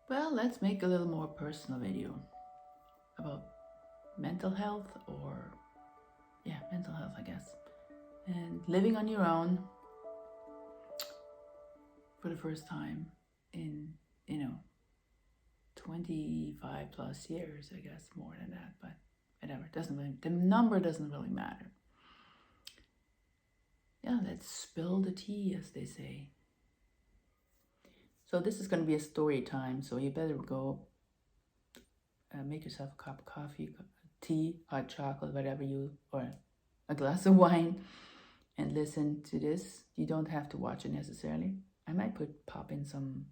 Well, let's make a little more personal video about mental health or, yeah, mental health, I guess. And living on your own for the first time in, you know, 25 plus years, I guess, more than that, but whatever. Doesn't really, the number doesn't really matter. Yeah, let's spill the tea, as they say. So this is going to be a story time, so you better go make yourself a cup of coffee, tea, hot chocolate, whatever you, or a glass of wine, and listen to this. You don't have to watch it necessarily. I might pop in some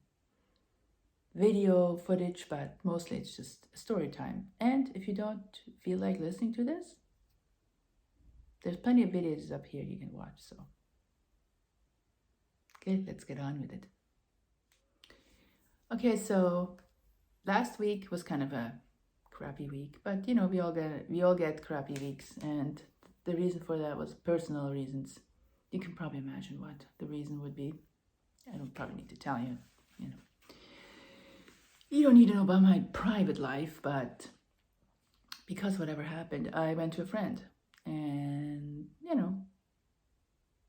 video footage, but mostly it's just a story time. And if you don't feel like listening to this, there's plenty of videos up here you can watch. So, okay, let's get on with it. Okay, so last week was kind of a crappy week, but you know, we all get crappy weeks, and the reason for that was personal reasons. You can probably imagine what the reason would be. I don't probably need to tell you, you know. You don't need to know about my private life, but because whatever happened, I went to a friend and, you know,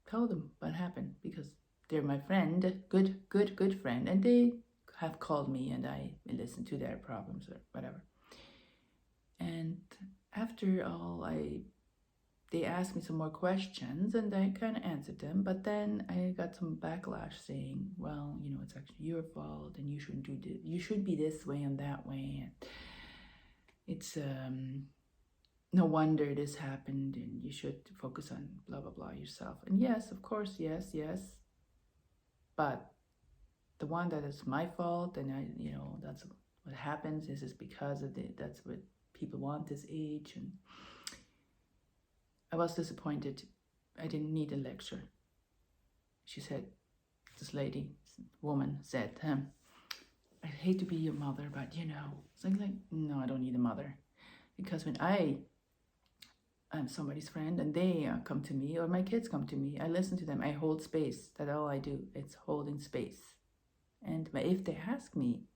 told them what happened because they're my friend, good friend, and they have called me and I listened to their problems or whatever. And after all, they asked me some more questions and I kind of answered them, but then I got some backlash saying, well, you know, it's actually your fault and you shouldn't do this. You should be this way and that way. And it's no wonder this happened and you should focus on blah, blah, blah yourself. And yes, of course, yes. But the one that is my fault and I, you know, that's what happens is because of that's what people want this age. And I was disappointed. I didn't need a lecture. She said, this woman said, I hate to be your mother, but you know, it's like, no, I don't need a mother. Because when I'm somebody's friend and they come to me or my kids come to me, I listen to them, I hold space. That's all I do. It's holding space. And if they ask me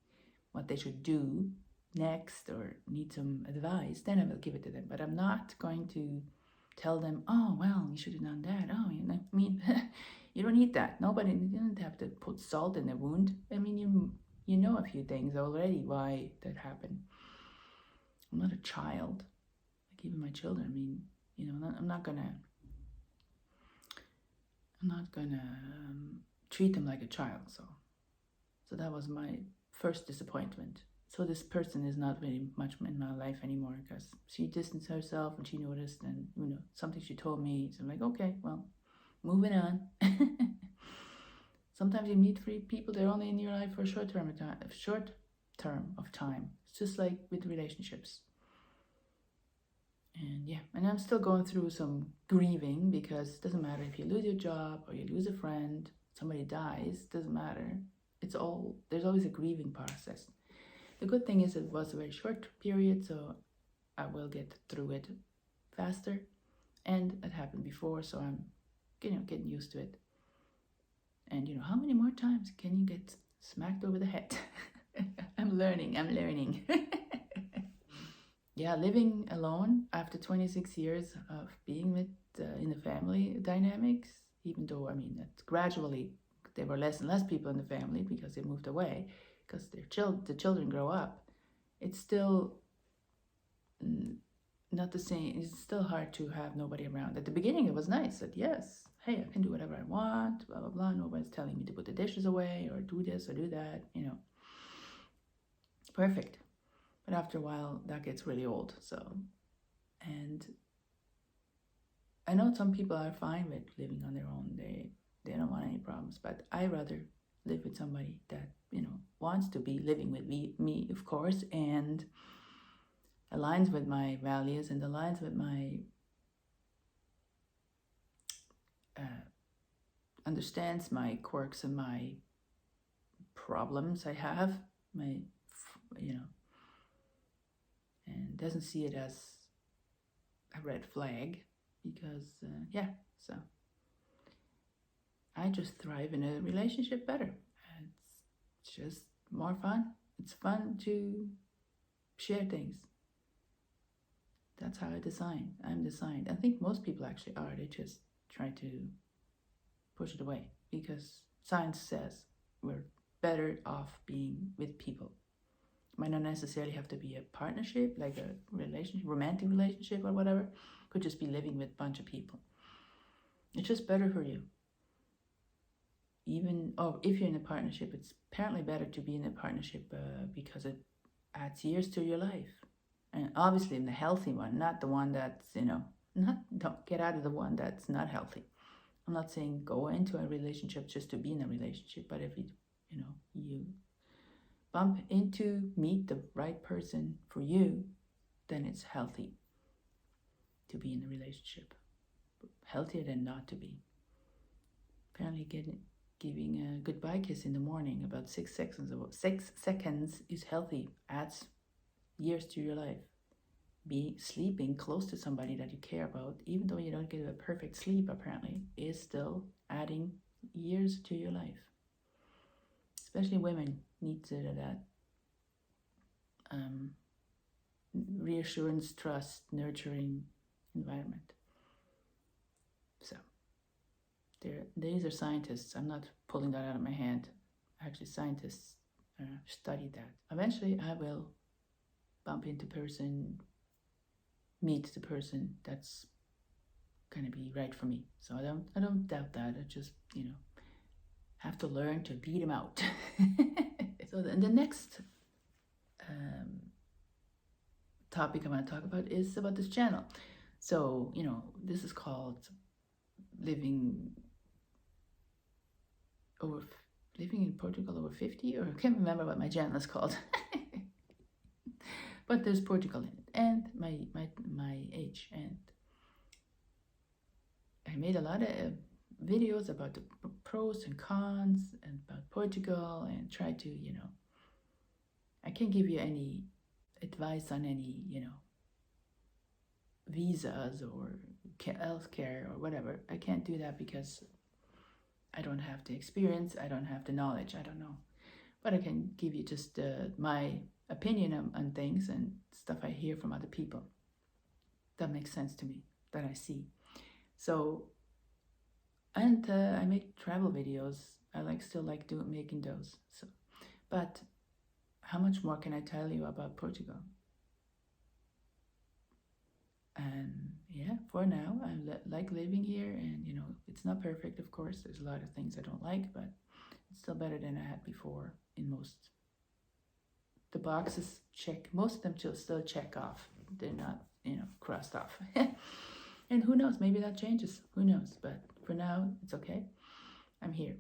what they should do next or need some advice, then I will give it to them. But I'm not going to tell them, oh, well, you should have done that. Oh, you know, I mean, you don't need that. Nobody, you don't have to put salt in a wound. I mean, you know a few things already why that happened. I'm not a child. Like even my children, I mean, you know, I'm not gonna treat them like a child. So that was my first disappointment. So this person is not very much in my life anymore because she distanced herself and she noticed, and you know, something she told me. So I'm like, okay, well, moving on. Sometimes you meet people, they're only in your life for a short term of time. It's just like with relationships. And yeah, and I'm still going through some grieving because it doesn't matter if you lose your job or you lose a friend, somebody dies, doesn't matter. There's always a grieving process. The good thing is it was a very short period, so I will get through it faster. And it happened before, so I'm, you know, getting used to it. And you know, how many more times can you get smacked over the head? I'm learning. Yeah, living alone after 26 years of being with in the family dynamics, even though, I mean, that gradually there were less and less people in the family because they moved away, because the children grow up, it's still not the same. It's still hard to have nobody around. At the beginning, it was nice that, yes, hey, I can do whatever I want, blah, blah, blah. Nobody's telling me to put the dishes away or do this or do that, you know. Perfect. But after a while, that gets really old. So, and I know some people are fine with living on their own. They don't want any problems. But I rather live with somebody that, you know, wants to be living with me, of course, and aligns with my values and aligns with my understands my quirks and my problems I have, my, you know, and doesn't see it as a red flag because, yeah, so I just thrive in a relationship better. It's just more fun It's fun to share things. That's how I'm designed. I think most people actually are. They just try to push it away because science says we're better off being with people. Might not necessarily have to be a partnership, like a relationship, romantic relationship or whatever. Could just be living with a bunch of people. It's just better for you. Even, oh, if you're in a partnership, it's apparently better to be in a partnership because it adds years to your life. And obviously in the healthy one, not the one that's, don't get out of the one that's not healthy. I'm not saying go into a relationship just to be in a relationship, but if you bump into, meet the right person for you, then it's healthy to be in a relationship. Healthier than not to be. Apparently giving a goodbye kiss in the morning, about 6 seconds. 6 seconds is healthy, adds years to your life. Be sleeping close to somebody that you care about, even though you don't get a perfect sleep, apparently, is still adding years to your life. Especially women need that reassurance, trust, nurturing environment. So these are scientists. I'm not pulling that out of my hand. Actually, scientists studied that. Eventually, I will bump into person, meet the person that's gonna be right for me. So I don't doubt that. I just have to learn to beat him out. So the next topic I want to talk about is about this channel. So this is called living in Portugal over 50, or I can't remember what my channel is called. But there's Portugal in it, and my age, and I made a lot of videos about the pros and cons and about Portugal, and try to I can't give you any advice on any visas or healthcare or whatever. I can't do that because I don't have the experience, I don't have the knowledge, I don't know. But I can give you just my opinion on things and stuff I hear from other people that makes sense to me, that I see. So, and I make travel videos. I still like making those. So, but how much more can I tell you about Portugal? And yeah, for now, I like living here, and it's not perfect, of course. There's a lot of things I don't like, but it's still better than I had before in most. The boxes check, most of them still check off. They're not, crossed off. And who knows, maybe that changes. Who knows? But for now, it's okay. I'm here.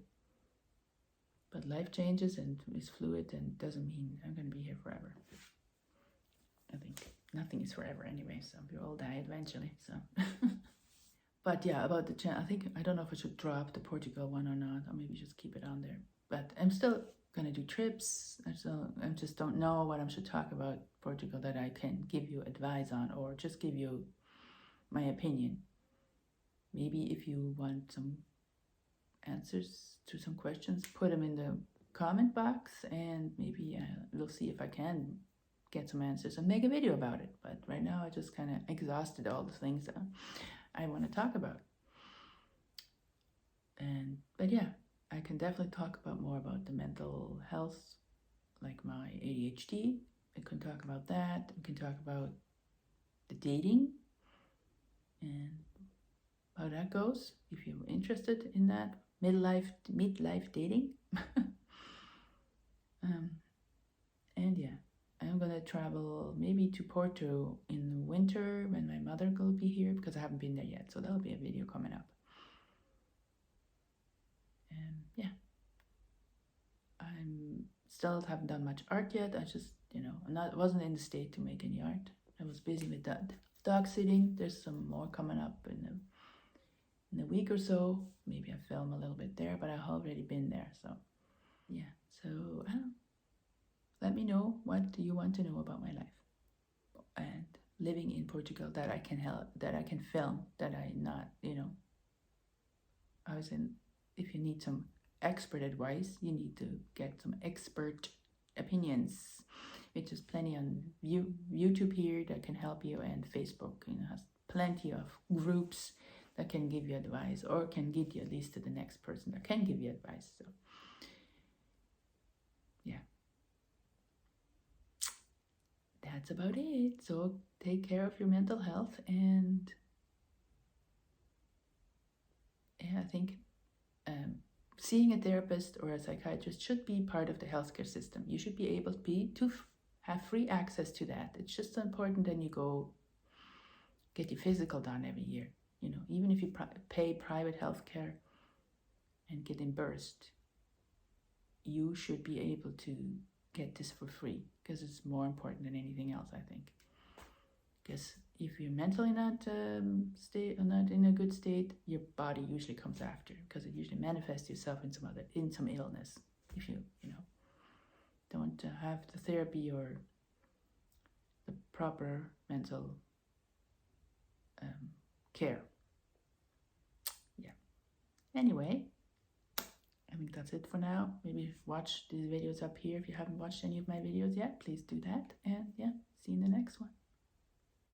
But life changes and is fluid, and doesn't mean I'm going to be here forever. I think nothing is forever anyway, so we all die eventually. So, but yeah, about the channel, I don't know if I should drop the Portugal one or not, or maybe just keep it on there. But I'm still gonna do trips. I just don't know what I should talk about Portugal that I can give you advice on, or just give you my opinion. Maybe if you want some answers to some questions, put them in the comment box, and maybe we'll see if I can get some answers and make a video about it. But right now I just kind of exhausted all the things that I want to talk about. But yeah, I can definitely talk about more about the mental health, like my ADHD. I can talk about that. We can talk about the dating and how that goes, if you're interested in that. Midlife dating. And yeah, I'm gonna travel maybe to Porto in the winter when my mother will be here, because I haven't been there yet, so that'll be a video coming up. And yeah, I'm still haven't done much art yet. I just wasn't in the state to make any art. I was busy with that dog sitting. There's some more coming up in a week or so. Maybe I film a little bit there, but I've already been there. So yeah, so let me know what do you want to know about my life and living in Portugal, that I can help, that I can film, that I not, I was in, if you need some expert advice, you need to get some expert opinions. which is plenty on YouTube here that can help you, and Facebook, has plenty of groups that can give you advice, or can get you at least to the next person that can give you advice. So yeah, that's about it. So take care of your mental health, and yeah, I think seeing a therapist or a psychiatrist should be part of the healthcare system. You should be able to have free access to that. It's just so important that you go get your physical done every year. Even if you pay private healthcare and get reimbursed, you should be able to get this for free, because it's more important than anything else, I think. Because if you're mentally not in a good state, your body usually comes after, because it usually manifests itself in some illness. If you don't have the therapy or the proper mental care. Yeah. Anyway, I think that's it for now. Maybe watch these videos up here. If you haven't watched any of my videos yet, please do that. And yeah, see you in the next one.